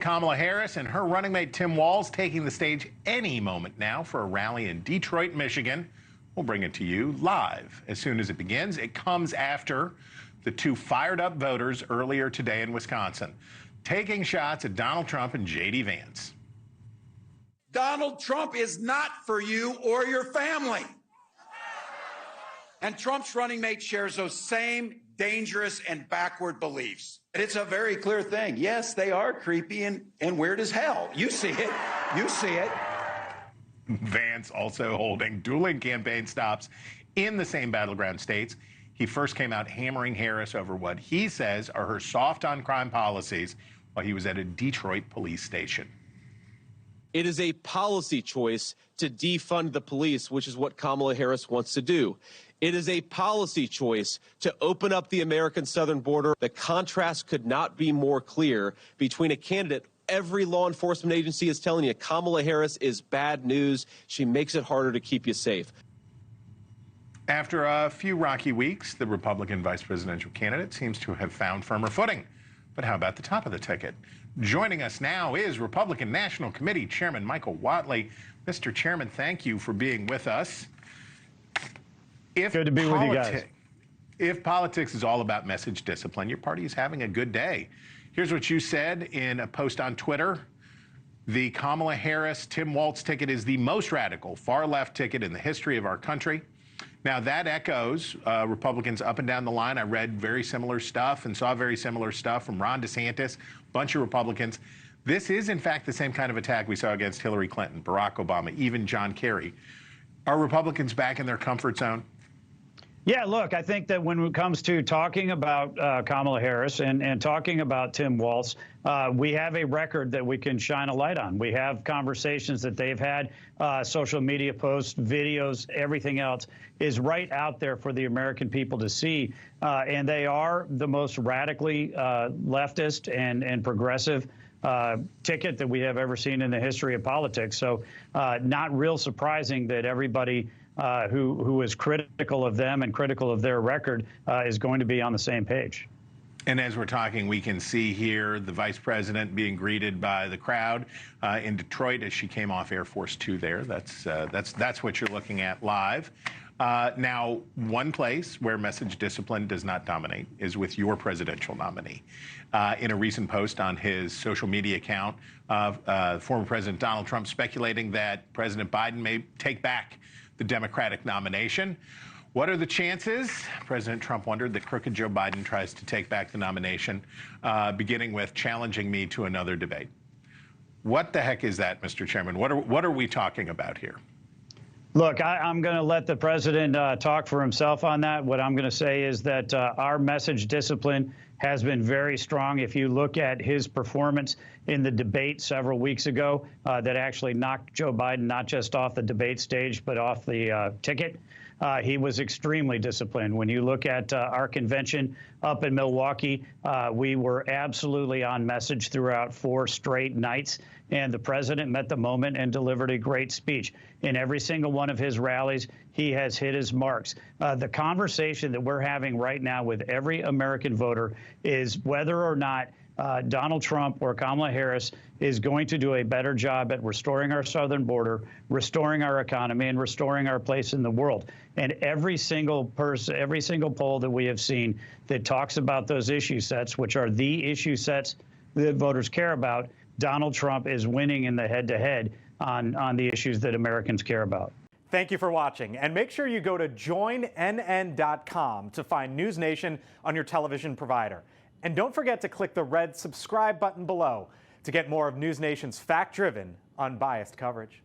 Kamala Harris and her running mate Tim Walz taking the stage any moment now for a rally in Detroit, Michigan. We'll bring it to you live as soon as it begins. It comes after the two fired up voters earlier today in Wisconsin, taking shots at Donald Trump and J.D. Vance. Donald Trump is not for you or your family. And Trump's running mate shares those same dangerous and backward beliefs. And it's a very clear thing. Yes, they are creepy and weird as hell. You see it. You see it. Vance also holding dueling campaign stops in the same battleground states. He first came out hammering Harris over what he says are her soft on crime policies while he was at a Detroit police station. It is a policy choice to defund the police, which is what Kamala Harris wants to do. It is a policy choice to open up the American southern border. The contrast could not be more clear between a candidate. Every law enforcement agency is telling you Kamala Harris is bad news. She makes it harder to keep you safe. After a few rocky weeks, the Republican vice presidential candidate seems to have found firmer footing. But how about the top of the ticket? Joining us now is Republican National Committee Chairman Michael Whatley. Mr. Chairman, thank you for being with us. Good to be with you guys. If politics is all about message discipline, your party is having a good day. Here's what you said in a post on Twitter. The Kamala Harris Tim Walz ticket is the most radical far-left ticket in the history of our country. Now, that echoes Republicans up and down the line. I read very similar stuff and saw very similar stuff from Ron DeSantis, a bunch of Republicans. This is, in fact, the same kind of attack we saw against Hillary Clinton, Barack Obama, even John Kerry. Are Republicans back in their comfort zone? Yeah, look, I think that when it comes to talking about Kamala Harris and talking about Tim Walz, we have a record that we can shine a light on. We have conversations that they've had, social media posts, videos, everything else is right out there for the American people to see. And they are the most radically leftist and progressive ticket that we have ever seen in the history of politics. So not real surprising that everybody who is critical of them and critical of their record is going to be on the same page. And as we're talking, we can see here the vice president being greeted by the crowd in Detroit as she came off Air Force Two there. That's what you're looking at live. Now, one place where message discipline does not dominate is with your presidential nominee. In a recent post on his social media account, former President Donald Trump speculating that President Biden may take back the Democratic nomination. What are the chances? President Trump wondered that crooked Joe Biden tries to take back the nomination, beginning with challenging me to another debate. What the heck is that, Mr. Chairman? What are we talking about here? Look, I'm going to let the president talk for himself on that. What I'm going to say is that our message discipline has been very strong. If you look at his performance in the debate several weeks ago, that actually knocked Joe Biden not just off the debate stage, but off the ticket. He was extremely disciplined. When you look at our convention up in Milwaukee, we were absolutely on message throughout 4 straight nights, and the president met the moment and delivered a great speech. In every single one of his rallies, he has hit his marks. The conversation that we're having right now with every American voter is whether or not Donald Trump or Kamala Harris is going to do a better job at restoring our southern border, restoring our economy, and restoring our place in the world. And every single poll that we have seen that talks about those issue sets, which are the issue sets that voters care about, Donald Trump is winning in the head-to-head on the issues that Americans care about. Thank you for watching, and make sure you go to joinnn.com to find NewsNation on your television provider. And don't forget to click the red subscribe button below to get more of NewsNation's fact-driven, unbiased coverage.